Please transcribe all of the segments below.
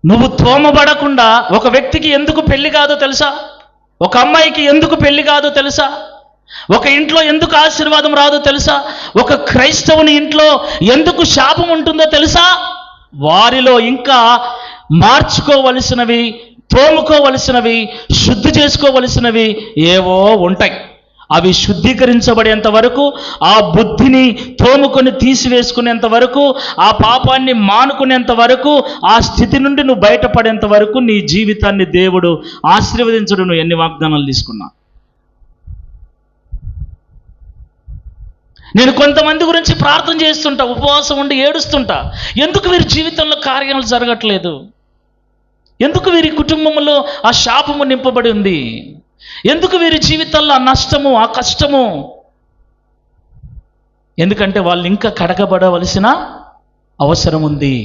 నువ్వు తోమబడకుండా ఒక వ్యక్తికి ఎందుకు పెళ్లి కాదో తెలుసా? ఒక అమ్మాయికి ఎందుకు పెళ్లి కాదో తెలుసా? ఒక ఇంట్లో ఎందుకు ఆశీర్వాదం రాదో తెలుసా? ఒక క్రైస్తవుని ఇంట్లో ఎందుకు శాపం ఉంటుందో తెలుసా? వారిలో ఇంకా మార్చుకోవలసినవి, తోముకోవలసినవి, శుద్ధి చేసుకోవలసినవి ఏవో ఉంటాయి. అవి శుద్ధీకరించబడేంత వరకు, ఆ బుద్ధిని తోముకొని తీసివేసుకునేంత వరకు, ఆ పాపాన్ని మానుకునేంత వరకు, ఆ స్థితి నుండి నువ్వు బయటపడేంత వరకు నీ జీవితాన్ని దేవుడు ఆశీర్వదించడు. నువ్వు ఎన్ని వాగ్దానాలు తీసుకున్నా. నేను కొంతమంది గురించి ప్రార్థన చేస్తుంటా, ఉపవాసం ఉండి ఏడుస్తుంటా. ఎందుకు వీరి జీవితంలో కార్యాలు జరగట్లేదు? ఎందుకు వీరి కుటుంబంలో ఆ శాపము నింపబడి ఉంది? ఎందుకు వీరి జీవితాల్లో ఆ నష్టము, ఆ కష్టము? ఎందుకంటే వాళ్ళు ఇంకా కడగబడవలసిన అవసరం ఉంది.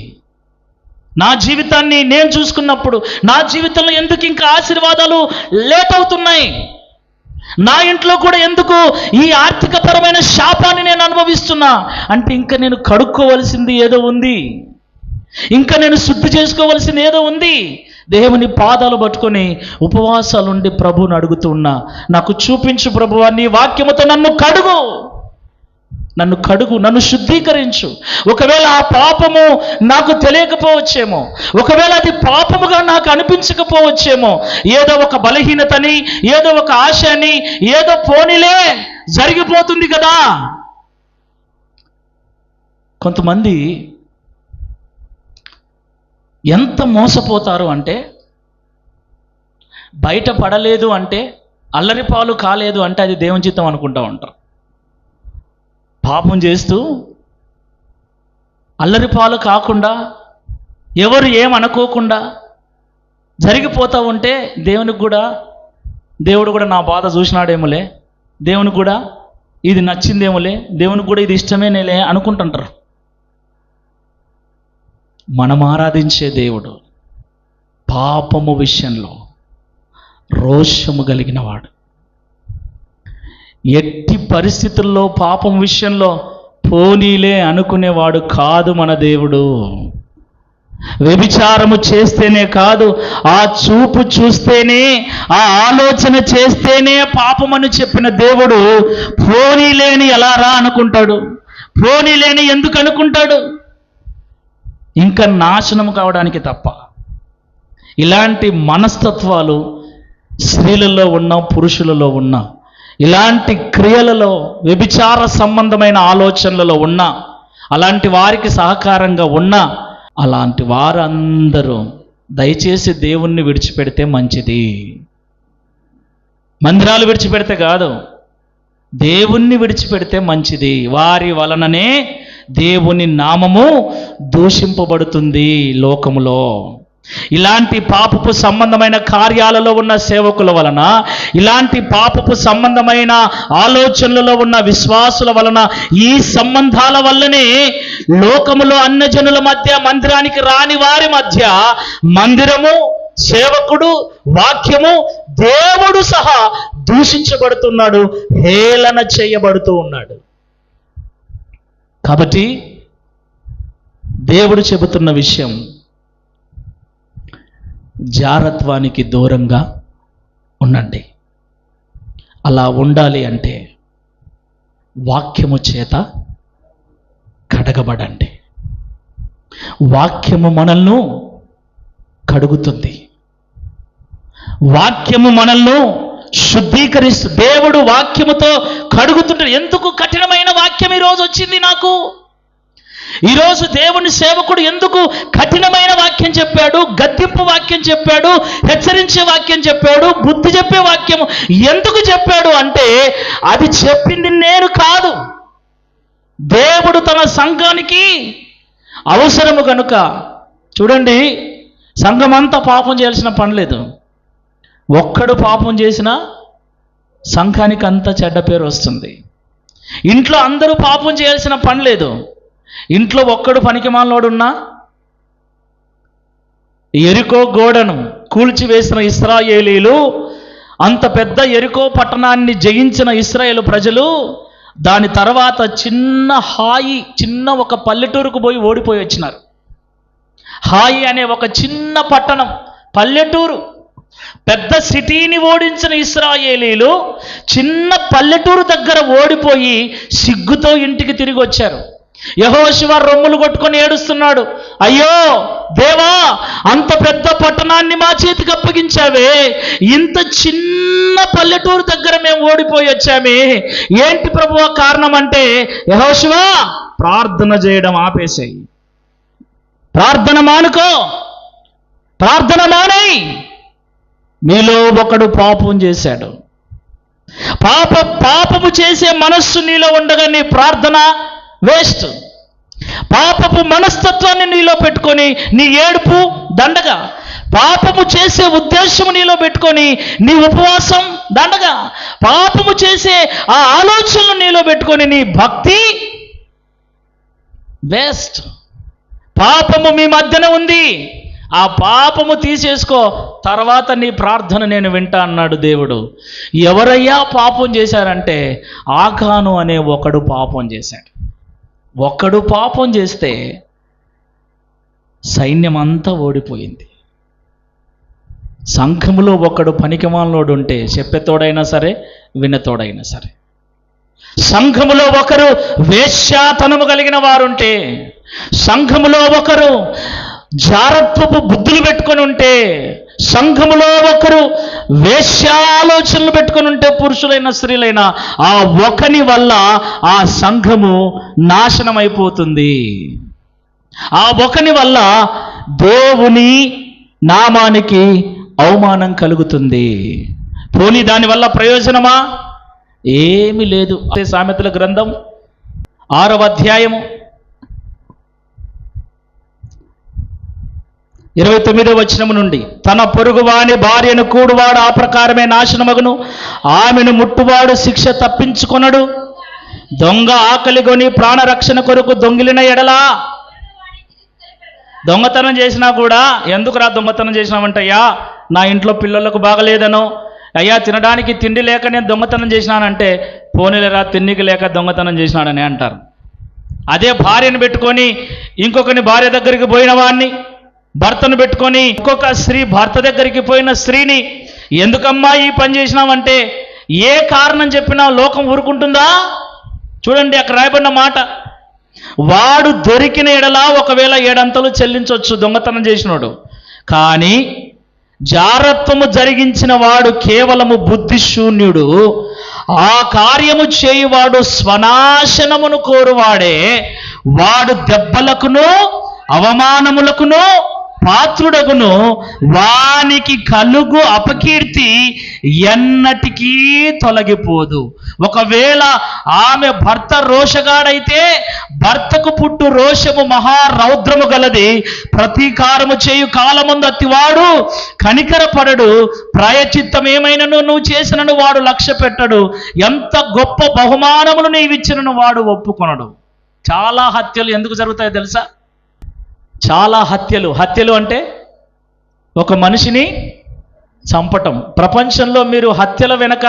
నా జీవితాన్ని నేను చూసుకున్నప్పుడు నా జీవితంలో ఎందుకు ఇంకా ఆశీర్వాదాలు లేట్ అవుతున్నాయి? నా ఇంట్లో కూడా ఎందుకు ఈ ఆర్థికపరమైన శాపాన్ని నేను అనుభవిస్తున్నా? అంటే ఇంకా నేను కడుక్కోవలసింది ఏదో ఉంది, ఇంకా నేను శుద్ధి చేసుకోవలసింది ఏదో ఉంది. దేవుని పాదాలు పట్టుకొని ఉపవాసాలుండి ప్రభువుని అడుగుతూ ఉన్నా, నాకు చూపించు ప్రభువా, నీ వాక్యముతో నన్ను కడుగు, నన్ను శుద్ధీకరించు. ఒకవేళ ఆ పాపము నాకు తెలియకపోవచ్చేమో, ఒకవేళ అది పాపముగా నాకు అనిపించకపోవచ్చేమో, ఏదో ఒక బలహీనతని, ఏదో ఒక ఆశ అని, ఏదో పోనీలే జరిగిపోతుంది కదా. కొంతమంది ఎంత మోసపోతారు అంటే, బయట పడలేదు అంటే, అల్లరిపాలు కాలేదు అంటే అది దేవుని చిత్తం అనుకుంటా ఉంటారు. పాపం చేస్తూ అల్లరిపాలు కాకుండా, ఎవరు ఏమనుకోకుండా జరిగిపోతూ ఉంటే దేవుడు కూడా నా బాధ చూసినాడేమోలే, దేవునికి కూడా ఇది నచ్చిందేమోలే, దేవునికి కూడా ఇది ఇష్టమేనేలే అనుకుంటుంటారు. మనం ఆరాధించే దేవుడు పాపము విషయంలో రోషము కలిగిన వాడు. ఎట్టి పరిస్థితుల్లో పాపం విషయంలో పోనీలే అనుకునేవాడు కాదు మన దేవుడు. వ్యభిచారము చేస్తేనే కాదు, ఆ చూపు చూస్తేనే, ఆ ఆలోచన చేస్తేనే పాపమని చెప్పిన దేవుడు పోనీలేని ఎలా రా అనుకుంటాడు? పోనీలేని ఎందుకు అనుకుంటాడు? ఇంకా నాశనం కావడానికి తప్ప. ఇలాంటి మనస్తత్వాలు స్త్రీలలో ఉన్న, పురుషులలో ఉన్న, ఇలాంటి క్రియలలో, వ్యభిచార సంబంధమైన ఆలోచనలలో ఉన్న, అలాంటి వారికి సహకారంగా ఉన్న అలాంటి వారందరూ దయచేసి దేవుణ్ణి విడిచిపెడితే మంచిది. మందిరాలు విడిచిపెడితే కాదు, దేవుణ్ణి విడిచిపెడితే మంచిది. వారి వలననే దేవుని నామము దూషింపబడుతుంది లోకములో. ఇలాంటి పాపపు సంబంధమైన కార్యాలలో ఉన్న సేవకుల వలన, ఇలాంటి పాపపు సంబంధమైన ఆలోచనలలో ఉన్న విశ్వాసుల వలన, ఈ సంబంధాల వల్లనే లోకములో అన్యజనుల మధ్య, మందిరానికి రాని వారి మధ్య మందిరము, సేవకుడు, వాక్యము, దేవుడు సహా దూషించబడుతున్నాడు, హేళన చేయబడుతూ ఉన్నాడు. కాబట్టి దేవుడు చెబుతున్న విషయం, జారత్వానికి దూరంగా ఉండండి. అలా ఉండాలి అంటే వాక్యము చేత కడగబడండి. వాక్యము మనల్ని కడుగుతుంది, వాక్యము మనల్ని శుద్ధీకరిస్తుంది. దేవుడు వాక్యముతో కడుగుతుంటాడు. ఎందుకు కఠినమైన వాక్యం ఈరోజు వచ్చింది నాకు? ఈరోజు దేవుని సేవకుడు ఎందుకు కఠినమైన వాక్యం చెప్పాడు, గద్దింపు వాక్యం చెప్పాడు, హెచ్చరించే వాక్యం చెప్పాడు, బుద్ధి చెప్పే వాక్యం ఎందుకు చెప్పాడు అంటే, అది చెప్పింది నేను కాదు, దేవుడు తన సంఘానికి అవసరము కనుక. చూడండి, సంఘమంతా పాపం చేయాల్సిన పని లేదు. ఒక్కడు పాపం చేసినా సంఘానికి అంతా చెడ్డ పేరు వస్తుంది. ఇంట్లో అందరూ పాపం చేయాల్సిన పని లేదు. ఇంట్లో ఒక్కడు పనికిమాలినోడున్నా, యెరికో గోడను కూల్చివేసిన ఇశ్రాయేలీలు, అంత పెద్ద యెరికో పట్టణాన్ని జయించిన ఇశ్రాయేలు ప్రజలు, దాని తర్వాత చిన్న ఒక పల్లెటూరుకు పోయి ఓడిపోయి వచ్చినారు. హాయి అనే ఒక చిన్న పట్టణం, పల్లెటూరు. పెద్ద సిటీని ఓడించిన ఇశ్రాయేలీలు చిన్న పల్లెటూరు దగ్గర ఓడిపోయి సిగ్గుతో ఇంటికి తిరిగి వచ్చారు. యెహోషువ రొమ్ములు కొట్టుకొని ఏడుస్తున్నాడు, అయ్యో దేవా, అంత పెద్ద పట్టణాన్ని మా చేతికి అప్పగించావే, ఇంత చిన్న పల్లెటూరు దగ్గర మేము ఓడిపోయి వచ్చామే, ఏంటి ప్రభువా కారణం అంటే, యెహోషువ ప్రార్థన చేయడం ఆపేసేయి, ప్రార్థన మానుకో, ప్రార్థన మానేయి. నీలో ఒకడు పాపం చేశాడు. పాపము చేసే మనస్సు నీలో ఉండగా నీ ప్రార్థన వేస్ట్. పాపపు మనస్తత్వాన్ని నీలో పెట్టుకొని నీ ఏడుపు దండగా. పాపము చేసే ఉద్దేశము నీలో పెట్టుకొని నీ ఉపవాసం దండగా. పాపము చేసే ఆ ఆలోచనలు నీలో పెట్టుకొని నీ భక్తి వేస్ట్. పాపము మీ మధ్యన ఉంది, ఆ పాపము తీసేసుకో, తర్వాత నీ ప్రార్థన నేను వింటా అన్నాడు దేవుడు. ఎవరయ్యా పాపం చేశారంటే, ఆకాను అనే ఒకడు పాపం చేశాడు. ఒకడు పాపం చేస్తే సైన్యం అంతా ఓడిపోయింది. సంఘములో ఒకడు పనికిమాలినోడు ఉంటే, చెప్పేతోడైనా సరే వినతోడైనా సరే, సంఘములో ఒకరు వేశ్యాతనము కలిగిన వారుంటే, సంఘములో ఒకరు జారత్వపు బుద్ధులు పెట్టుకొని ఉంటే, సంఘములో ఒకరు వేశ్యాలోచనలు పెట్టుకొని ఉంటే, పురుషులైన స్త్రీలైన, ఆ ఒకని వల్ల ఆ సంఘము నాశనం అయిపోతుంది. ఆ ఒకని వల్ల దేవుని నామానికి అవమానం కలుగుతుంది. పోనీ దానివల్ల ప్రయోజనమా? ఏమీ లేదు. సామెతల గ్రంథం 6వ అధ్యాయము 29వ వచనము నుండి, తన పొరుగువాని భార్యను కూడువాడు ఆ ప్రకారమే నాశనమగును, ఆమెను ముట్టువాడు శిక్ష తప్పించుకొనడు. దొంగ ఆకలిగొని ప్రాణరక్షణ కొరకు దొంగిలిన ఎడలా, దొంగతనం చేసినా కూడా, ఎందుకురా దొంగతనం చేసినావంటే, అయ్యా నా ఇంట్లో పిల్లలకు బాగలేదనో, అయ్యా తినడానికి తిండి లేక నేను దొంగతనం చేసినానంటే, పోనీలేరా తిండికి లేక దొంగతనం చేసినాడని అంటారు. అదే భార్యను పెట్టుకొని ఇంకొకని భార్య దగ్గరికి పోయిన వాడిని, భర్తను పెట్టుకొని ఇంకొక స్త్రీ భర్త దగ్గరికి పోయిన స్త్రీని, ఎందుకమ్మా ఈ పని చేసినావంటే, ఏ కారణం చెప్పినా లోకం ఊరుకుంటుందా? చూడండి అక్కడ రాయబడిన మాట, వాడు దొరికిన ఎడలా ఒకవేళ 7 అంతలు చెల్లించవచ్చు దొంగతనం చేసినోడు, కానీ జారత్వము జరిగించిన వాడు కేవలము బుద్ధిశూన్యుడు, ఆ కార్యము చేయువాడు స్వనాశనమును కోరువాడే, వాడు దెబ్బలకును అవమానములకును పాత్రుడగును, వానికి కలుగు అపకీర్తి ఎన్నటికీ తొలగిపోదు. ఒకవేళ ఆమె భర్త రోషగాడైతే, భర్తకు పుట్టు రోషము మహారౌద్రము గలది, ప్రతీకారము చేయు కాలమందు అతివాడు కనికరపడడు, ప్రాయచిత్తం ఏమైనను నువ్వు చేసినను వాడు లక్ష్య పెట్టడు, ఎంత గొప్ప బహుమానములు నీవిచ్చినను వాడు ఒప్పుకొనడు. చాలా హత్యలు ఎందుకు జరుగుతాయో తెలుసా? చాలా హత్యలు అంటే ఒక మనిషిని చంపటం. ప్రపంచంలో మీరు హత్యల వెనక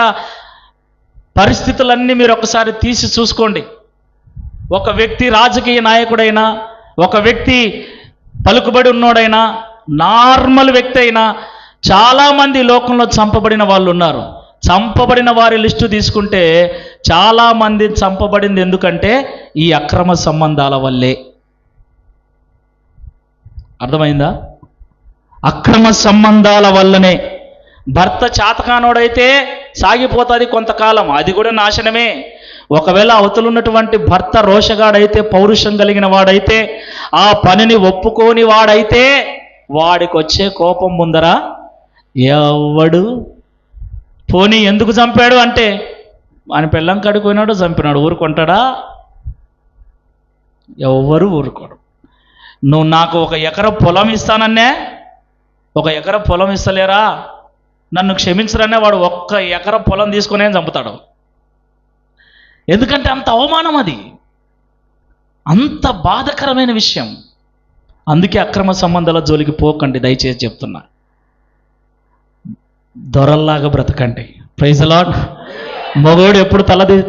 పరిస్థితులన్నీ మీరు ఒకసారి తీసి చూసుకోండి. ఒక వ్యక్తి రాజకీయ నాయకుడైనా, ఒక వ్యక్తి పలుకుబడి ఉన్నోడైనా, నార్మల్ వ్యక్తి అయినా, చాలామంది లోకంలో చంపబడిన వాళ్ళు ఉన్నారు. చంపబడిన వారి లిస్టు తీసుకుంటే చాలామంది చంపబడింది ఎందుకంటే ఈ అక్రమ సంబంధాల వల్లే. అర్థమైందా? అక్రమ సంబంధాల వల్లనే. భర్త చాతకానోడైతే సాగిపోతుంది కొంతకాలం, అది కూడా నాశనమే. ఒకవేళ అవతలున్నటువంటి భర్త రోషగాడైతే, పౌరుషం కలిగిన వాడైతే, ఆ పనిని ఒప్పుకోని వాడైతే, వాడికి వచ్చే కోపం ముందర ఎవడు పోనీ ఎందుకు చంపాడు అంటే, ఆయన పెళ్ళం కడుకున్నాడు చంపినాడు, ఊరుకుంటాడా? ఎవరు ఊరుకోడు. నువ్వు నాకు 1 ఎకరం పొలం ఇస్తానన్నే, 1 ఎకరం పొలం ఇస్తలేరా, నన్ను క్షమించరనే వాడు 1 ఎకరం పొలం తీసుకునే చంపుతాడు. ఎందుకంటే అంత అవమానం, అది అంత బాధకరమైన విషయం. అందుకే అక్రమ సంబంధాల జోలికి పోకండి, దయచేసి చెప్తున్నా. దొరల్లాగా బ్రతకండి. Praise the lord. మగోడు ఎప్పుడు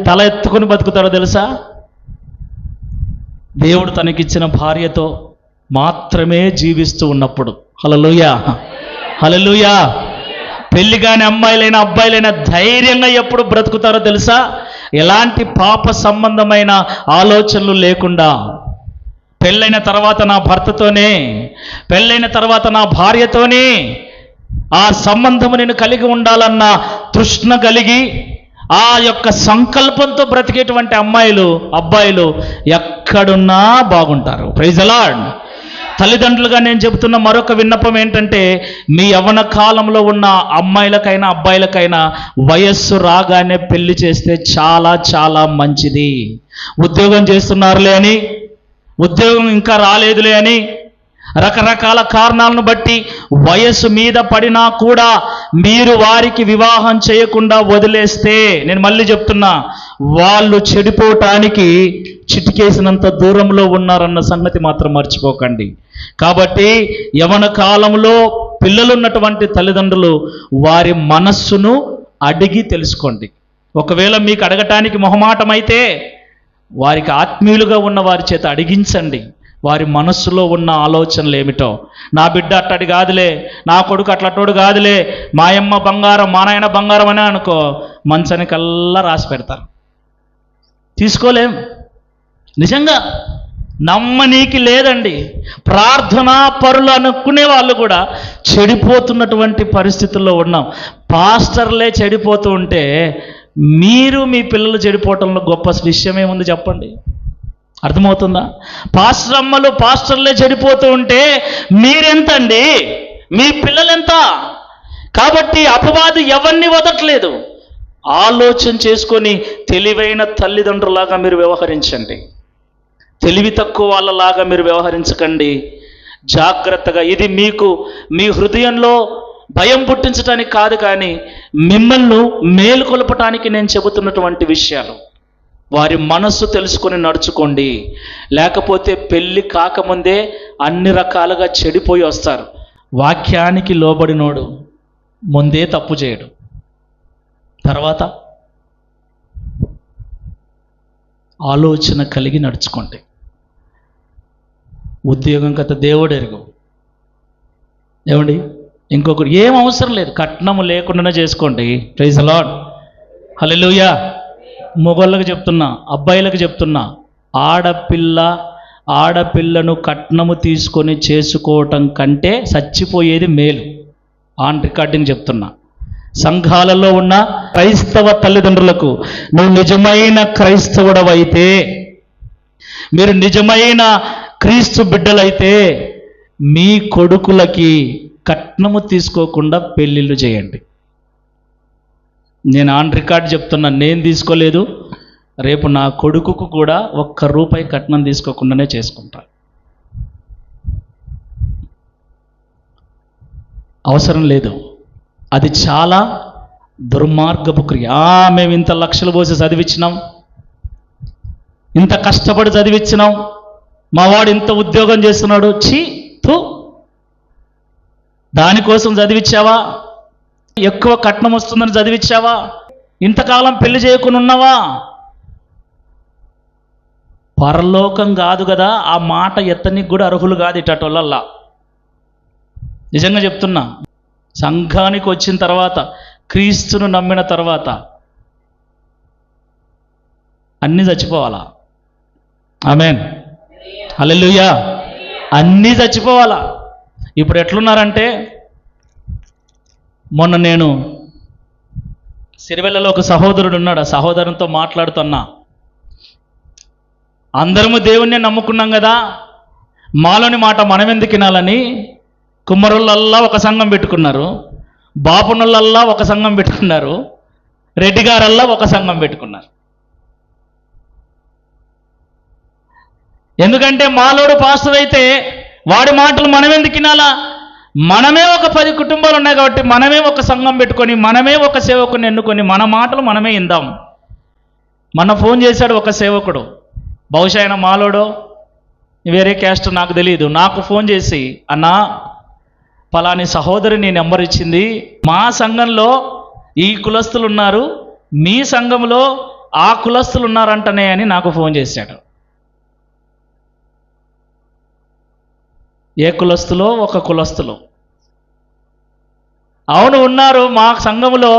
తల ఎత్తుకొని బతుకుతాడో తెలుసా? దేవుడు తనకిచ్చిన భార్యతో మాత్రమే జీవిస్తూ ఉన్నప్పుడు. హల్లెలూయా, హల్లెలూయా. పెళ్లి కాని అమ్మాయిలైనా అబ్బాయిలైనా ధైర్యంగా ఎప్పుడు బ్రతుకుతారో తెలుసా? ఎలాంటి పాప సంబంధమైన ఆలోచనలు లేకుండా. పెళ్ళైన తర్వాత నా భర్తతోనే, పెళ్ళైన తర్వాత నా భార్యతోనే ఆ సంబంధము నేను కలిగి ఉండాలన్న తృష్ణ కలిగి ఆ యొక్క సంకల్పంతో బ్రతికేటువంటి అమ్మాయిలు అబ్బాయిలు ఎక్కడున్నా బాగుంటారు. Praise the lord. తల్లిదండ్రులుగా నేను చెబుతున్న మరొక విన్నపం ఏంటంటే, మీ యవ్వన కాలంలో ఉన్న అమ్మాయిలకైనా అబ్బాయిలకైనా వయస్సు రాగానే పెళ్లి చేస్తే చాలా చాలా మంచిది. ఉద్యోగం చేస్తున్నారులే అని, ఉద్యోగం ఇంకా రాలేదులే అని, రకరకాల కారణాలను బట్టి వయస్సు మీద పడినా కూడా మీరు వారికి వివాహం చేయకుండా వదిలేస్తే, నేను మళ్ళీ చెప్తున్నా, వాళ్ళు చెడిపోవటానికి చిటికేసినంత దూరంలో ఉన్నారన్న సంగతి మాత్రం మర్చిపోకండి. కాబట్టి యవ్వన కాలంలో పిల్లలున్నటువంటి తల్లిదండ్రులు వారి మనస్సును అడిగి తెలుసుకోండి. ఒకవేళ మీకు అడగటానికి మొహమాటమైతే వారికి ఆత్మీయులుగా ఉన్న వారి చేత అడిగించండి. వారి మనస్సులో ఉన్న ఆలోచనలు ఏమిటో. నా బిడ్డ అట్టడి కాదులే, నా కొడుకు అట్లటోడు కాదులే, మా అమ్మ బంగారం మా నాయన బంగారం అనే అనుకో, మంచానికల్లా రాసి పెడతారు. తీసుకోలేం. నిజంగా నమ్మనీకి లేదండి. ప్రార్థనా పరులు అనుకునే వాళ్ళు కూడా చెడిపోతున్నటువంటి పరిస్థితుల్లో ఉన్నాం. పాస్టర్లే చెడిపోతూ ఉంటే మీరు మీ పిల్లలు చెడిపోవటంలో గొప్ప విషయం ఏముంది చెప్పండి? అర్థమవుతుందా? పాస్టర్ అమ్మలు పాస్టర్లే చెడిపోతూ ఉంటే మీరెంతండి? మీ పిల్లలెంత? కాబట్టి అపవాది ఎవరిని వదట్లేదు. ఆలోచన చేసుకొని తెలివైన తల్లిదండ్రులాగా మీరు వ్యవహరించండి. తెలివి తక్కువ వాళ్ళలాగా మీరు వ్యవహరించకండి. జాగ్రత్తగా. ఇది మీకు మీ హృదయంలో భయం పుట్టించడానికి కాదు, కానీ మిమ్మల్ని మేలుకొల్పటానికి నేను చెబుతున్నటువంటి విషయాలు. వారి మనస్సు తెలుసుకొని నడుచుకోండి. లేకపోతే పెళ్ళి కాకముందే అన్ని రకాలుగా చెడిపోయి వస్తారు. వాక్యానికి లోబడినోడు ముందే తప్పు చేయడు, తర్వాత ఆలోచన కలిగి నడుచుకోండి. ఉద్యోగం కథ దేవుడు ఎరుగు. ఏమండి, ఇంకొకరు ఏం అవసరం లేదు, కట్నము లేకుండానే చేసుకోండి. ప్రైజ్ ది లార్డ్, హల్లెలూయా. మొగోళ్ళకి చెప్తున్నా, అబ్బాయిలకు చెప్తున్నా, ఆడపిల్లను కట్నము తీసుకొని చేసుకోవటం కంటే చచ్చిపోయేది మేలు. ఆన్ రికార్డింగ్ చెప్తున్నా. సంఘాలలో ఉన్న క్రైస్తవ తల్లిదండ్రులకు, నువ్వు నిజమైన క్రైస్తవుడవైతే, మీరు నిజమైన క్రీస్తు బిడ్డలైతే మీ కొడుకులకి కట్నము తీసుకోకుండా పెళ్ళిళ్ళు చేయండి. నేను ఆన్ రికార్డ్ చెప్తున్నా, నేను తీసుకోలేదు, రేపు నా కొడుకుకు కూడా ₹1 కట్నం తీసుకోకుండానే చేసుకుంటా. అవసరం లేదు. అది చాలా దుర్మార్గపు క్రియ. మేము ఇంత లక్షలు పోసి చదివించినాం, ఇంత కష్టపడి చదివించినాం, మావాడు ఇంత ఉద్యోగం చేస్తున్నాడు, ఛీ దానికోసం చదివించావా? ఎక్కువ కట్నం వస్తుందని చదివించావా? ఇంతకాలం పెళ్లి చేయకుండా ఉన్నావా? పరలోకం కాదు కదా, ఆ మాట ఎత్తనికి కూడా అర్హులు కాదు ఇటటోళ్ళల్లా. నిజంగా చెప్తున్నా. సంఘానికి వచ్చిన తర్వాత, క్రీస్తును నమ్మిన తర్వాత అన్నీ చచ్చిపోవాలా? ఆమేన్, హల్లెలూయా. అన్నీ చచ్చిపోవాలా? ఇప్పుడు ఎట్లున్నారంటే, మొన్న నేను సిరివెల్లలో ఒక సహోదరుడు ఉన్నాడు, ఆ సహోదరునితో మాట్లాడుతున్నా. అందరము దేవుణ్ణి నమ్ముకున్నాం కదా, మాలోని మాట మనం ఎందుకు వినాలని కుమ్మరులల్లా ఒక సంఘం పెట్టుకున్నారు, బాపునులల్లా ఒక సంఘం పెట్టుకున్నారు, రెడ్డి గారల్లా ఒక సంఘం పెట్టుకున్నారు. ఎందుకంటే మాలోడు పాస్టర్ అయితే వాడి మాటలు మనం ఎందుకు వినాలా? మనమే ఒక 10 కుటుంబాలు ఉన్నాయి కాబట్టి మనమే ఒక సంఘం పెట్టుకొని, మనమే ఒక సేవకుని ఎన్నుకొని మన మాటలు మనమే ఇందాం. మన ఫోన్ చేశాడు ఒక సేవకుడు, బహుశా ఆయన మాలోడో వేరే క్యాస్ట్ నాకు తెలియదు. నాకు ఫోన్ చేసి, అన్నా పలాని సహోదరి నీ నెంబర్ ఇచ్చింది, మా సంఘంలో ఈ కులస్తులు ఉన్నారు, మీ సంఘంలో ఆ కులస్తులు ఉన్నారంటనే అని నాకు ఫోన్ చేశాడు. ఏ కులస్తులో ఒక కులస్తులు. అవును ఉన్నారు, మా సంఘములో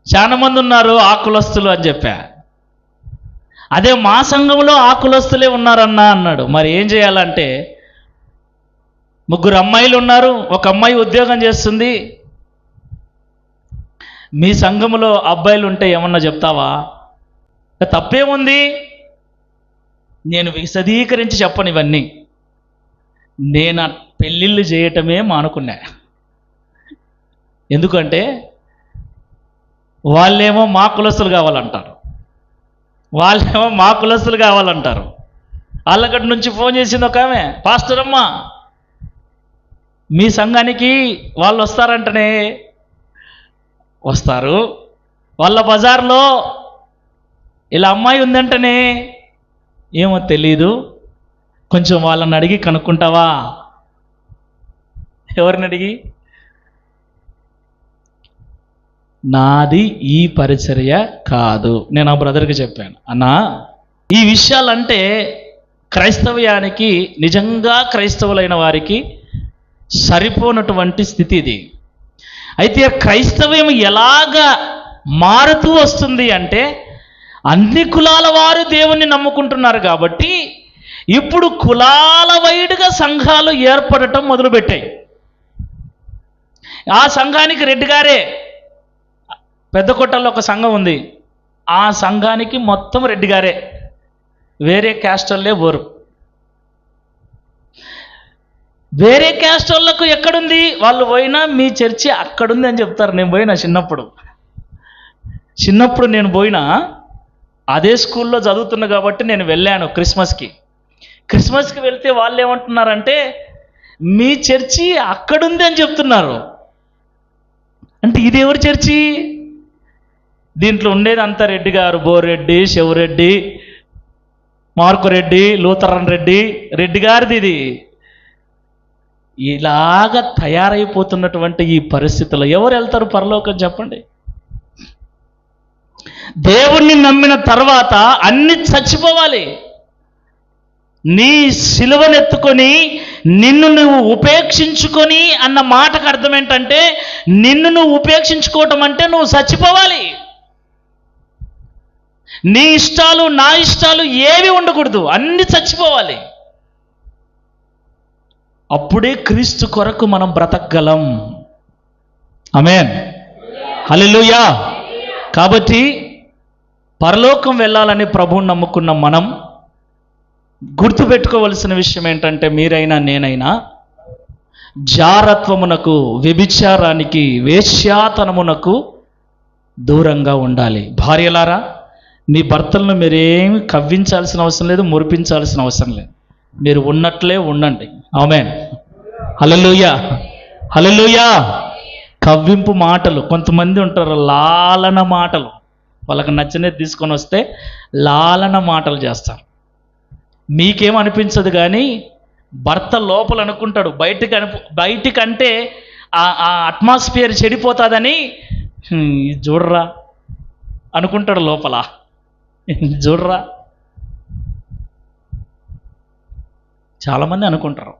చాలా మంది ఉన్నారు ఆ కులస్తులు అని చెప్పా. అదే మా సంఘంలో ఆ కులస్తులే ఉన్నారన్నా అన్నాడు. మరి ఏం చేయాలంటే, 3 అమ్మాయిలు ఉన్నారు, ఒక అమ్మాయి ఉద్యోగం చేస్తుంది. మీ సంఘములో అబ్బాయిలు ఉంటే ఏమన్నా చెప్తావా? తప్పేముంది? నేను విశదీకరించి చెప్పను ఇవన్నీ. నేను పెళ్ళిళ్ళు చేయటమే మానుకున్నా. ఎందుకంటే వాళ్ళేమో మా కులస్తులు కావాలంటారు, వాళ్ళేమో మా కులస్తులు కావాలంటారు. వాళ్ళక్కడి నుంచి ఫోన్ చేసింది ఒక ఆమె, పాస్టర్ అమ్మ మీ సంఘానికి వాళ్ళు వస్తారంటనే. వస్తారు, వాళ్ళ బజార్లో ఇలా అమ్మాయి ఉందంటనే. ఏమో తెలీదు, కొంచెం వాళ్ళని అడిగి కనుక్కుంటావా? ఎవరిని అడిగి? నాది ఈ పరిచర్య కాదు. నేను ఆ బ్రదర్కి చెప్పాను, అన్నా ఈ విషయాలంటే క్రైస్తవ్యానికి, నిజంగా క్రైస్తవులైన వారికి సరిపోనటువంటి స్థితి ఇది. అయితే క్రైస్తవ్యం ఎలాగా మారుతూ వస్తుంది అంటే, అన్ని కులాల వారు దేవుణ్ణి నమ్ముకుంటున్నారు కాబట్టి ఇప్పుడు కులాల వైడ్గా సంఘాలు ఏర్పడటం మొదలుపెట్టాయి. ఆ సంఘానికి రెడ్డి గారే, పెద్ద కొట్టల్లో ఒక సంఘం ఉంది, ఆ సంఘానికి మొత్తం రెడ్డి గారే, వేరే క్యాస్ట్ వాళ్ళే పోరు. వేరే క్యాస్ట్ వాళ్ళకు ఎక్కడుంది? వాళ్ళు పోయినా మీ చర్చి అక్కడుంది అని చెప్తారు. నేను పోయినా చిన్నప్పుడు నేను పోయినా, అదే స్కూల్లో చదువుతున్నా కాబట్టి నేను వెళ్ళాను క్రిస్మస్కి వెళ్తే వాళ్ళు ఏమంటున్నారంటే మీ చర్చి అక్కడుంది అని చెప్తున్నారు. అంటే ఇది ఎవరి చర్చి? దీంట్లో ఉండేది అంతా రెడ్డి గారు, బోరెడ్డి, శివరెడ్డి, మార్కురెడ్డి, లూథరన్ రెడ్డి, రెడ్డి గారిది ఇది. ఇలాగ తయారైపోతున్నటువంటి ఈ పరిస్థితుల్లో ఎవరు వెళ్తారు పరలోకం చెప్పండి? దేవుణ్ణి నమ్మిన తర్వాత అన్ని చచ్చిపోవాలి. నీ సిలువనెత్తుకొని నిన్ను నువ్వు ఉపేక్షించుకొని అన్న మాటకు అర్థం ఏంటంటే, నిన్ను నువ్వు ఉపేక్షించుకోవటం అంటే నువ్వు చచ్చిపోవాలి. నీ ఇష్టాలు నా ఇష్టాలు ఏవి ఉండకూడదు, అన్ని చచ్చిపోవాలి. అప్పుడే క్రీస్తు కొరకు మనం బ్రతకగలం. ఆమేన్, హల్లెలూయా. కాబట్టి పరలోకం వెళ్ళాలని ప్రభువుని నమ్ముకున్న మనం గుర్తుపెట్టుకోవలసిన విషయం ఏంటంటే, మీరైనా నేనైనా జారత్వమునకు, వ్యభిచారానికి, వేశ్యాతనమునకు దూరంగా ఉండాలి. భార్యలారా, మీ భర్తలను మీరేమి కవ్వించాల్సిన అవసరం లేదు, మురిపించాల్సిన అవసరం లేదు. మీరు ఉన్నట్లే ఉండండి. ఆమేన్, హల్లెలూయా, హల్లెలూయా. కవ్వింపు మాటలు, కొంతమంది ఉంటారు లాలన మాటలు, వాళ్ళకి నచ్చినది తీసుకొని వస్తే లాలన మాటలు చేస్తారు. మీకేమనిపించదు కానీ భర్త లోపల అనుకుంటాడు, బయటికంటే ఆ అట్మాస్ఫియర్ చెడిపోతుందని చూడరా అనుకుంటాడు లోపల. చూడరా, చాలామంది అనుకుంటారు.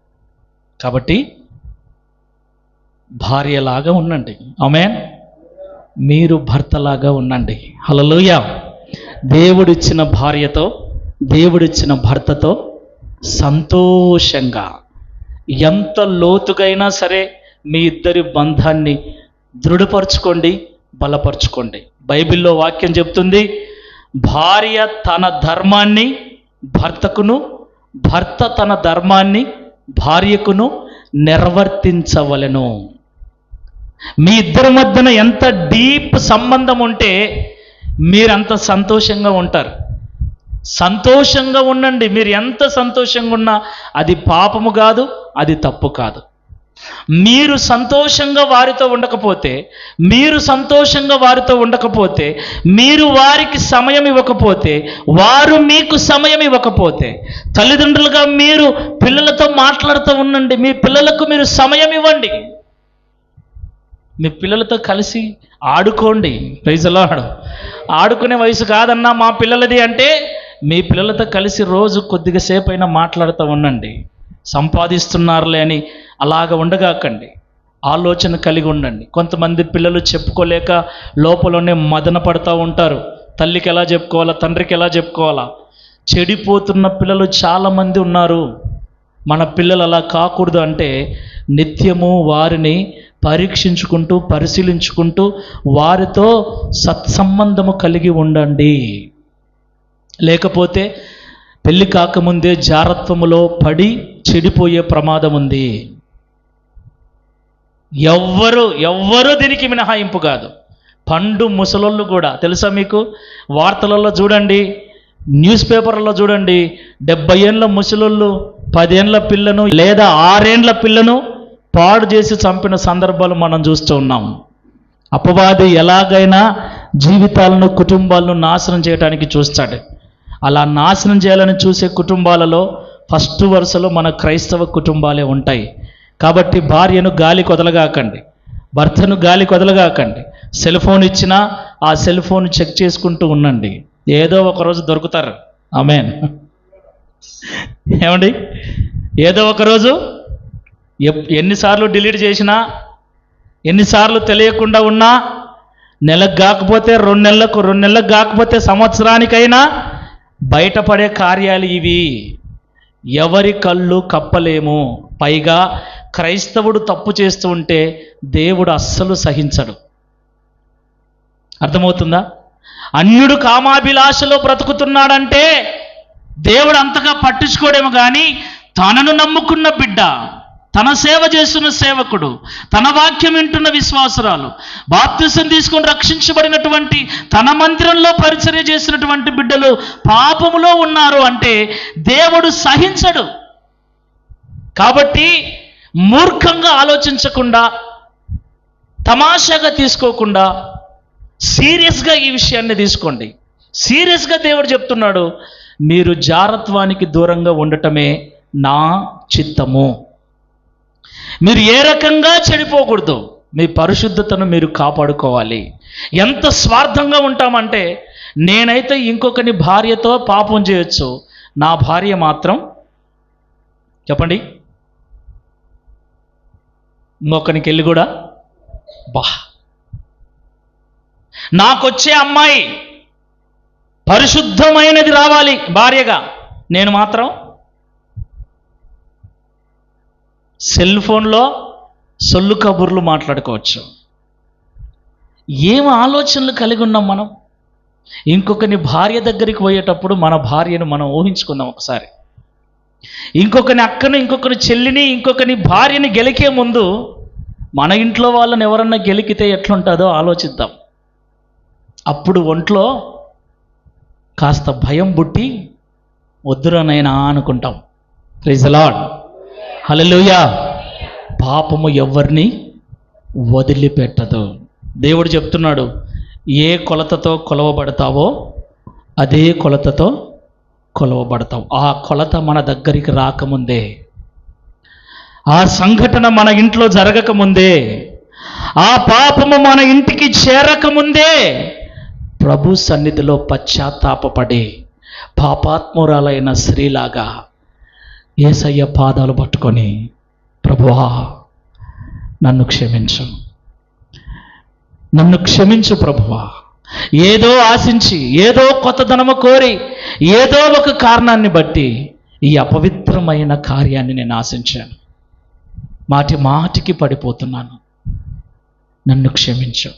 కాబట్టి భార్యలాగా ఉండండి. ఆమేన్, మీరు భర్తలాగా ఉండండి. హల్లెలూయా. దేవుడిచ్చిన భార్యతో, దేవుడిచ్చిన భర్తతో సంతోషంగా, ఎంత లోతుగైనా సరే మీ ఇద్దరి బంధాన్ని దృఢపరచుకోండి, బలపరచుకోండి. బైబిల్లో వాక్యం చెప్తుంది, భార్య తన ధర్మాన్ని భర్తకును, భర్త తన ధర్మాన్ని భార్యకును నిర్వర్తించవలెను. మీ ఇద్దరి మధ్యన ఎంత డీప్ సంబంధం ఉంటే మీరంత సంతోషంగా ఉంటారు. సంతోషంగా ఉండండి. మీరు ఎంత సంతోషంగా ఉన్నా అది పాపము కాదు, అది తప్పు కాదు. మీరు సంతోషంగా వారితో ఉండకపోతే, మీరు వారికి సమయం ఇవ్వకపోతే, వారు మీకు సమయం ఇవ్వకపోతే, తల్లిదండ్రులుగా మీరు పిల్లలతో మాట్లాడుతూ ఉండండి. మీ పిల్లలకు మీరు సమయం ఇవ్వండి. మీ పిల్లలతో కలిసి ఆడుకోండి. Praise the lord. ఆడుకునే వయసు కాదన్నా మా పిల్లలది అంటే, మీ పిల్లలతో కలిసి రోజు కొద్దిగా సేపు అయినా మాట్లాడుతూ ఉండండి. సంపాదిస్తున్నారులే అని అలాగ ఉండగాకండి. ఆలోచన కలిగి ఉండండి. కొంతమంది పిల్లలు చెప్పుకోలేక లోపలనే మదన పడుతూ ఉంటారు. తల్లికి ఎలా చెప్పుకోవాలా, తండ్రికి ఎలా చెప్పుకోవాలా. చెడిపోతున్న పిల్లలు చాలామంది ఉన్నారు. మన పిల్లలు అలా కాకూడదు అంటే నిత్యము వారిని పరీక్షించుకుంటూ పరిశీలించుకుంటూ వారితో సత్సంబంధము కలిగి ఉండండి. లేకపోతే పెళ్ళి కాకముందే జారత్వములో పడి చెడిపోయే ప్రమాదం ఉంది. ఎవ్వరు దీనికి మినహాయింపు కాదు. పండు ముసలోళ్ళు కూడా తెలుసా మీకు? వార్తలలో చూడండి, న్యూస్ పేపర్లలో చూడండి, 70 ఏళ్ళ ముసలోళ్ళు 10 ఏళ్ళ పిల్లను లేదా 6 ఏళ్ళ పిల్లను పాడు చేసి చంపిన సందర్భాలు మనం చూస్తూ ఉన్నాం. అపవాది ఎలాగైనా జీవితాలను, కుటుంబాలను నాశనం చేయడానికి చూస్తాడు. అలా నాశనం చేయాలని చూసే కుటుంబాలలో ఫస్ట్ వరుసలో మన క్రైస్తవ కుటుంబాలే ఉంటాయి. కాబట్టి భార్యను గాలి కొదలగాకండి, భర్తను గాలి కొదలగాకండి. సెల్ ఫోన్ ఇచ్చినా ఆ సెల్ ఫోన్ చెక్ చేసుకుంటూ ఉండండి. ఏదో ఒకరోజు దొరుకుతారు. ఆమేన్. ఏమండి, ఏదో ఒకరోజు ఎన్నిసార్లు డిలీట్ చేసినా, ఎన్నిసార్లు తెలియకుండా ఉన్నా, నెలకు కాకపోతే 2 నెలలకు, 2 నెలలకు కాకపోతే సంవత్సరానికైనా బయటపడే కార్యాలు ఇవి. ఎవరి కళ్ళు కప్పలేము. పైగా క్రైస్తవుడు తప్పు చేస్తూ ఉంటే దేవుడు అస్సలు సహించడు. అర్థమవుతుందా? అన్యుడు కామాభిలాషలో బ్రతుకుతున్నాడంటే దేవుడు అంతగా పట్టించుకోడేమో కానీ తనను నమ్ముకున్న బిడ్డ, తన సేవ చేస్తున్న సేవకుడు, తన వాక్యం వింటున్న విశ్వాసురాలు, బాప్తిసం తీసుకొని రక్షించబడినటువంటి తన మందిరంలో పరిచర్య చేసినటువంటి బిడ్డలు పాపములో ఉన్నారు అంటే దేవుడు సహించడు. కాబట్టి మూర్ఖంగా ఆలోచించకుండా, తమాషాగా తీసుకోకుండా సీరియస్గా ఈ విషయాన్ని తీసుకోండి. సీరియస్గా దేవుడు చెప్తున్నాడు, మీరు జారత్వానికి దూరంగా ఉండటమే నా చిత్తము. మీరు ఏ రకంగా చెడిపోకూడదు, మీ పరిశుద్ధతను మీరు కాపాడుకోవాలి. ఎంత స్వార్థంగా ఉంటామంటే, నేనైతే ఇంకొకని భార్యతో పాపం చేయొచ్చు, నా భార్య మాత్రం చెప్పండి ఇంకొకనికి వెళ్ళి కూడా నాకొచ్చే అమ్మాయి పరిశుద్ధమైనది రావాలి భార్యగా, నేను మాత్రం సెల్ ఫోన్లో సొల్లు కబుర్లు మాట్లాడుకోవచ్చు. ఏం ఆలోచనలు కలిగి ఉన్నాం మనం? ఇంకొకని భార్య దగ్గరికి పోయేటప్పుడు మన భార్యను మనం ఊహించుకుందాం ఒకసారి. ఇంకొకని అక్కను, ఇంకొకని చెల్లిని, ఇంకొకని భార్యని గెలికే ముందు మన ఇంట్లో వాళ్ళని ఎవరన్నా గెలికితే ఎట్లుంటుందో ఆలోచిద్దాం. అప్పుడు ఒంట్లో కాస్త భయం పుట్టి వద్దురనైనా అనుకుంటాం. ప్రైజ్ ది లార్డ్, హల్లెలూయా. పాపము ఎవరిని వదిలిపెట్టదు. దేవుడు చెప్తున్నాడు, ఏ కొలతతో కొలవబడతావో అదే కొలతతో కొలవబడతావు. ఆ కొలత మన దగ్గరికి రాకముందే, ఆ సంఘటన మన ఇంట్లో జరగకముందే, ఆ పాపము మన ఇంటికి చేరకముందే ప్రభు సన్నిధిలో పశ్చాత్తాపపడి పాపాత్మురాలైన స్త్రీలాగా యేసయ్య పాదాలు పట్టుకొని, ప్రభువా నన్ను క్షమించు, నన్ను క్షమించు ప్రభువా. ఏదో ఆశించి, ఏదో కొత్తదనము కోరి, ఏదో ఒక కారణాన్ని బట్టి ఈ అపవిత్రమైన కార్యాన్ని నేను ఆశించాను, మాటికి పడిపోతున్నాను, నన్ను క్షమించు.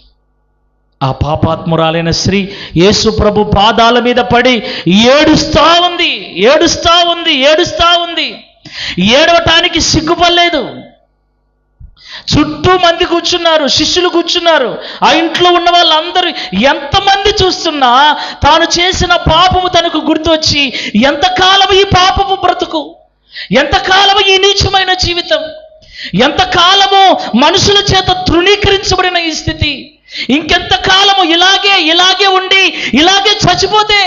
ఆ పాపాత్మురాలైన స్త్రీ యేసు ప్రభు పాదాల మీద పడి ఏడుస్తా ఉంది. ఏడవటానికి సిగ్గుపడలేదు. చుట్టూ మంది కూర్చున్నారు, శిష్యులు కూర్చున్నారు. ఆ ఇంట్లో ఉన్న వాళ్ళందరూ ఎంతమంది చూస్తున్నా తాను చేసిన పాపము తనకు గుర్తొచ్చి, ఎంతకాలం ఈ పాపము బ్రతుకు, ఎంతకాలము ఈ నీచమైన జీవితం, ఎంతకాలము మనుషుల చేత తృణీకరించబడిన ఈ స్థితి, ఇంకెంతకాలము ఇలాగే ఉండి ఇలాగే చచ్చిపోతే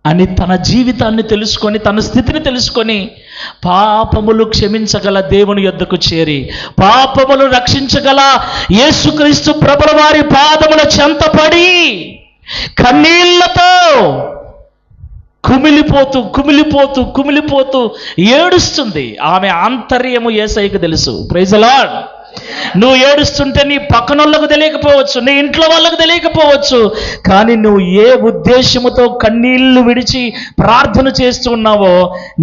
అని తన జీవితాన్ని తెలుసుకొని, తన స్థితిని తెలుసుకొని, పాపములు క్షమించగల దేవుని యొద్దకు చేరి, పాపములు రక్షించగల యేసుక్రీస్తు ప్రభుల వారి పాదముల చెంతపడి కన్నీళ్లతో కుమిలిపోతూ కుమిలిపోతూ కుమిలిపోతూ ఏడుస్తుంది. ఆమె ఆంతర్యము యేసయ్యకు తెలుసు. Praise the lord. నువ్వు ఏడుస్తుంటే నీ పక్కనోళ్ళకు తెలియకపోవచ్చు, నీ ఇంట్లో వాళ్ళకు తెలియకపోవచ్చు, కానీ నువ్వు ఏ ఉద్దేశముతో కన్నీళ్లు విడిచి ప్రార్థన చేస్తూ ఉన్నావో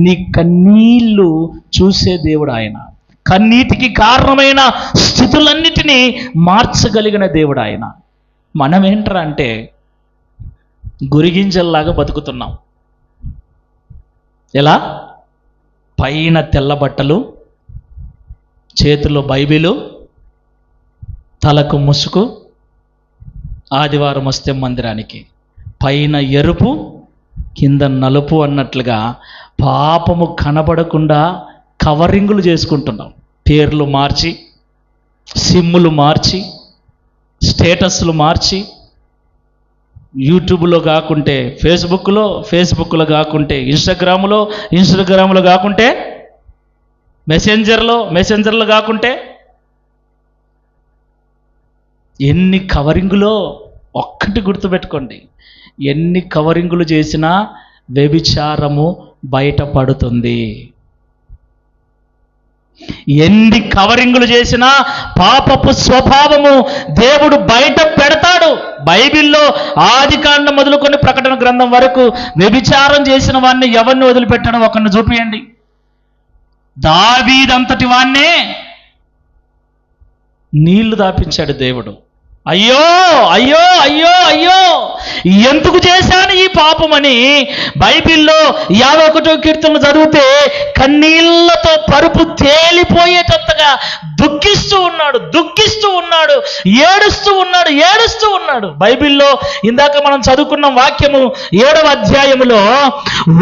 నీ కన్నీళ్లు చూసే దేవుడు ఆయన. కన్నీటికి కారణమైన స్థితులన్నిటినీ మార్చగలిగిన దేవుడు ఆయన. మనం ఏంట్రా అంటే గురిగింజల్లాగా బతుకుతున్నాం. ఎలా? పైన తెల్ల బట్టలు, చేతిలో బైబిలు, తలకు ముసుగు, ఆదివారం వస్తే మందిరానికి, పైన ఎరుపు కింద నలుపు అన్నట్లుగా పాపము కనబడకుండా కవరింగులు చేసుకుంటున్నాం. పేర్లు మార్చి, సిమ్ములు మార్చి, స్టేటస్లు మార్చి, యూట్యూబ్లో కాకుంటే ఫేస్బుక్లో కాకుంటే ఇన్స్టాగ్రామ్లో కాకుంటే మెసెంజర్లో కాకుంటే ఎన్ని కవరింగులో. ఒక్కటి గుర్తుపెట్టుకోండి, ఎన్ని కవరింగులు చేసినా వ్యభిచారము బయటపడుతుంది. ఎన్ని కవరింగులు చేసినా పాపపు స్వభావము దేవుడు బయట పెడతాడు. బైబిల్లో ఆదికాండం మొదలుకొని ప్రకటన గ్రంథం వరకు వ్యభిచారం చేసిన వాడిని ఎవరిని వదిలిపెట్టాడో ఒకరిని చూపియండి. దావీదంతటి వాన్నే నీళ్లు దాపించాడు దేవుడు. అయ్యో అయ్యో అయ్యో అయ్యో ఎందుకు చేశాను ఈ పాపమని బైబిల్లో 51వ కీర్తనలు చదివితే కన్నీళ్లతో పరుపు తేలిపోయేటంతగా దుఃఖిస్తూ ఉన్నాడు, ఏడుస్తూ ఉన్నాడు. బైబిల్లో ఇందాక మనం చదువుకున్న వాక్యము 7వ అధ్యాయములో,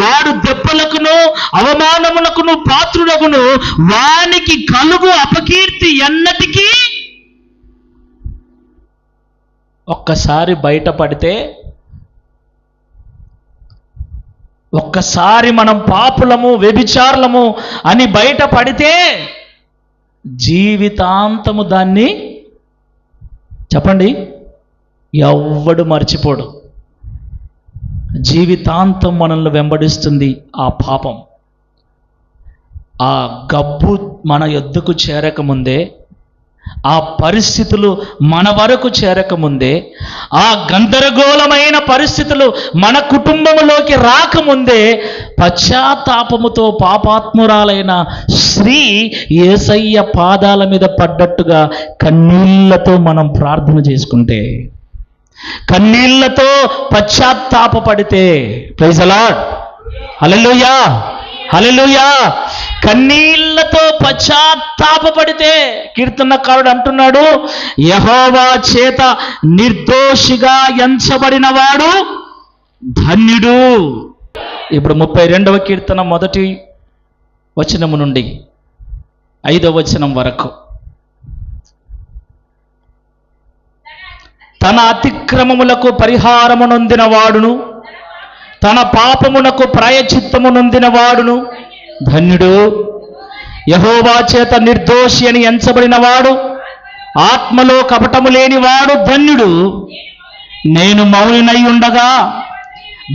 వాడు దెబ్బలకును అవమానములకును పాత్రుడగును, వానికి కలుగు అపకీర్తి ఎన్నటికీ. ఒక్కసారి బయటపడితే, ఒక్కసారి మనం పాపులము వ్యభిచారులము అని బయటపడితే జీవితాంతము దాన్ని చెప్పండి ఎవ్వడు మర్చిపోడు. జీవితాంతం మనల్ని వెంబడిస్తుంది ఆ పాపం. ఆ గబ్బు మన యొద్దకు చేరకముందే, ఆ పరిస్థితులు మన వరకు చేరకముందే, ఆ గందరగోళమైన పరిస్థితులు మన కుటుంబంలోకి రాకముందే పశ్చాత్తాపముతో పాపాత్మురాలైన స్త్రీ యేసయ్య పాదాల మీద పడ్డట్టుగా కన్నీళ్లతో మనం ప్రార్థన చేసుకుంటే, కన్నీళ్లతో పశ్చాత్తాపపడితే, ప్రైజ్ ది లార్డ్, హల్లెలూయా హల్లెలూయా, కన్నీళ్లతో పశ్చాత్తాపపడితే కీర్తనకారుడు అంటున్నాడు, యెహోవా చేత నిర్దోషిగా ఎంచబడిన వాడు ధన్యుడు. ఇప్పుడు 32వ కీర్తన 1వ వచనము నుండి 5వ వచనం వరకు, తన అతిక్రమములకు పరిహారము నొందిన వాడును, తన పాపమునకు ప్రాయశ్చిత్తము నొందిన వాడును ధన్యుడు. యెహోవా చేత నిర్దోషి అని ఎంచబడిన వాడు, ఆత్మలో కపటము లేని వాడు ధన్యుడు. నేను మౌనినై ఉండగా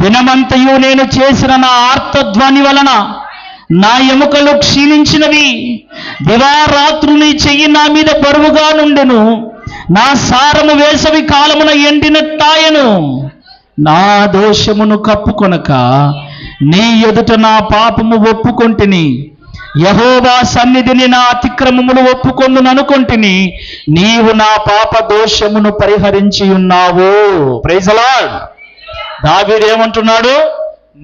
దినమంతయు నేను చేసిన నా ఆర్తధ్వని వలన నా ఎముకలు క్షీణించినవి. దివారాత్రులు నీ చెయ్యి నా మీద బరువుగా నుండెను. నా సారము వేసవి కాలమున ఎండినట్టాయను. నా దోషమును కప్పుకొనక నీ ఎదుట నా పాపము ఒప్పుకొంటిని. యెహోవా సన్నిధిని నా అతిక్రమములు ఒప్పుకొందును అనుకొంటిని. నీవు నా పాప దోషమును పరిహరించి ఉన్నావు. Praise the lord. దావీదు ఏమంటున్నాడు?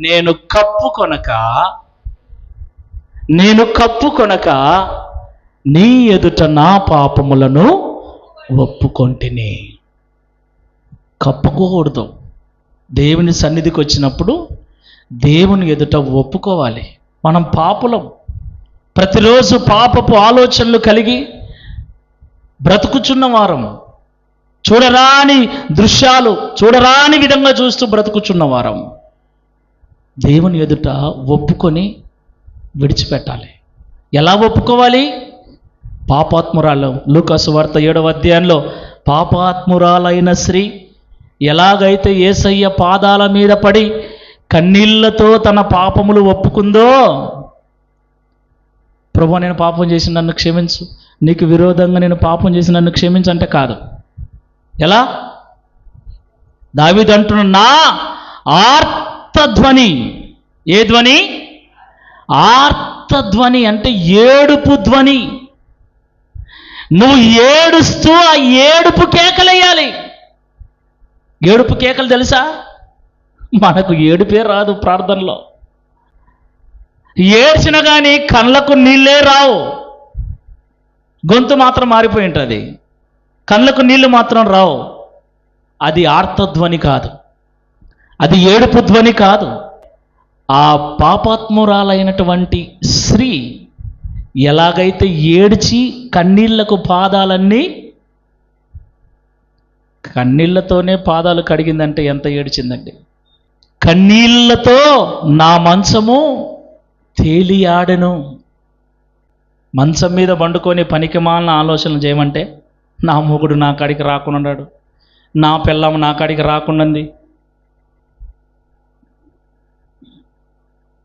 నేను కప్పుకొనక నీ ఎదుట నా పాపములను ఒప్పుకొంటిని. కప్పుకోకూడదు. దేవుని సన్నిధికి వచ్చినప్పుడు దేవుని ఎదుట ఒప్పుకోవాలి. మనం పాపులం. ప్రతిరోజు పాపపు ఆలోచనలు కలిగి బ్రతుకుచున్న వారం, చూడరాని దృశ్యాలు చూడరాని విధంగా చూస్తూ బ్రతుకుచున్న వారం. దేవుని ఎదుట ఒప్పుకొని విడిచిపెట్టాలి. ఎలా ఒప్పుకోవాలి? పాపాత్మురాలు, లూకాసు వార్త 7వ అధ్యాయంలో పాపాత్మురాలైన స్త్రీ ఎలాగైతే యేసయ్య పాదాల మీద పడి కన్నీళ్లతో తన పాపములు ఒప్పుకుందో, ప్రభు నేను పాపం చేసి నన్ను క్షమించు, నీకు విరోధంగా నేను పాపం చేసి నన్ను క్షమించు అంటే కాదు. ఎలా? దావీదు అంటున్న నా ఆర్తధ్వని. ఏ ధ్వని? ఆర్తధ్వని అంటే ఏడుపు ధ్వని. నువ్వు ఏడుస్తూ ఆ ఏడుపు కేకలేయాలి. ఏడుపు కేకలు తెలుసా? మనకు ఏడుపే రాదు ప్రార్థనలో. ఏడ్చిన కానీ కళ్ళకు నీళ్ళే రావు, గొంతు మాత్రం మారిపోయి ఉంటుంది, కళ్ళకు నీళ్లు మాత్రం రావు. అది ఆర్తధ్వని కాదు, అది ఏడుపు ధ్వని కాదు. ఆ పాపాత్మురాలైనటువంటి స్త్రీ ఎలాగైతే ఏడ్చి కన్నీళ్లకు పాదాలన్నీ, కన్నీళ్లతోనే పాదాలు కడిగిందంటే ఎంత ఏడ్చిందండి. కన్నీళ్లతో నా మంచము తేలియాడెను. మంచం మీద పండుకొని పనికిమాలిన ఆలోచనలు చేయమంటే, నా మొగుడు నా కాడికి రాకున్నాడు, నా పిల్లం నా కాడికి రాకున్నది,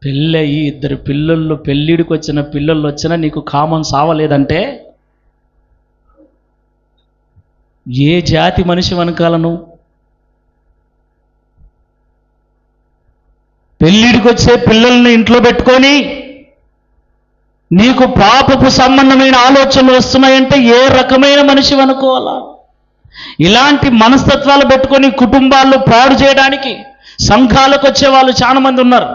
పెళ్ళయి 2 పిల్లలు, పెళ్ళిడికి వచ్చిన పిల్లలు వచ్చినా నీకు కామం సావలేదంటే ఏ జాతి మనిషి వెనకాలను? పెళ్ళిడికి వచ్చే పిల్లల్ని ఇంట్లో పెట్టుకొని నీకు పాపపు సంబంధమైన ఆలోచనలు వస్తున్నాయంటే ఏ రకమైన మనిషి అనుకోవాలా? ఇలాంటి మనస్తత్వాలు పెట్టుకొని కుటుంబాల్లో పాడు చేయడానికి సంఘాలకు వచ్చే వాళ్ళు చాలా మంది ఉన్నారు.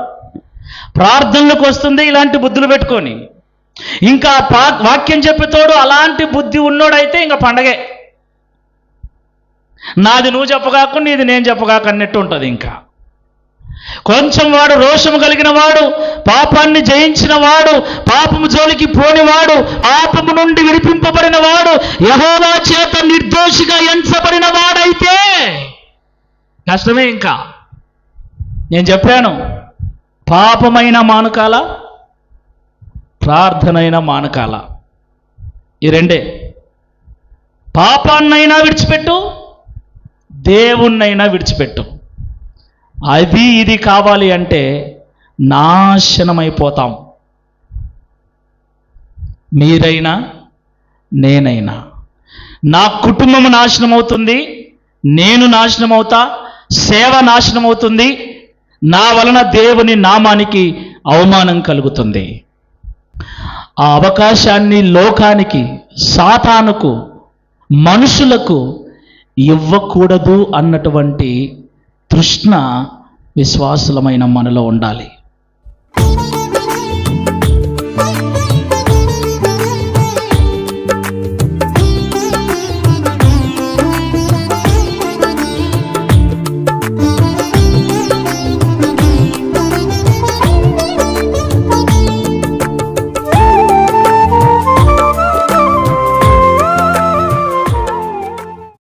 ప్రార్థనలకు వస్తుంది ఇలాంటి బుద్ధులు పెట్టుకొని. ఇంకా వాక్యం చెప్పేతోడు అలాంటి బుద్ధి ఉన్నోడైతే ఇంకా పండగే. నాది నువ్వు చెప్పగాకు, నీది నేను చెప్పగాక అన్నట్టు ఉంటుంది. ఇంకా కొంచెం వాడు రోషము కలిగిన వాడు, పాపాన్ని జయించిన వాడు, పాపము జోలికి పోనివాడు, పాపము నుండి విడిపింపబడిన వాడు, యెహోవా చేత నిర్దోషిగా ఎంచబడిన వాడైతే కష్టమే. ఇంకా నేను చెప్పాను, పాపమైన మానుకాల, ప్రార్థనైన మానుకాల, ఈ రెండే. పాపాన్నైనా విడిచిపెట్టు, దేవుణ్ణైనా విడిచిపెట్టు. అది ఇది కావాలి అంటే నాశనమైపోతాం. మీరైనా నేనైనా. నా కుటుంబం నాశనం అవుతుంది, నేను నాశనం అవుతా, సేవ నాశనం అవుతుంది, నా వలన దేవుని నామానికి అవమానం కలుగుతుంది. ఆ అవకాశాన్ని లోకానికి, సాతానుకు, మనుషులకు ఇవ్వకూడదు అన్నటువంటి తృష్ణ విశ్వాసులమైన మనలో ఉండాలి.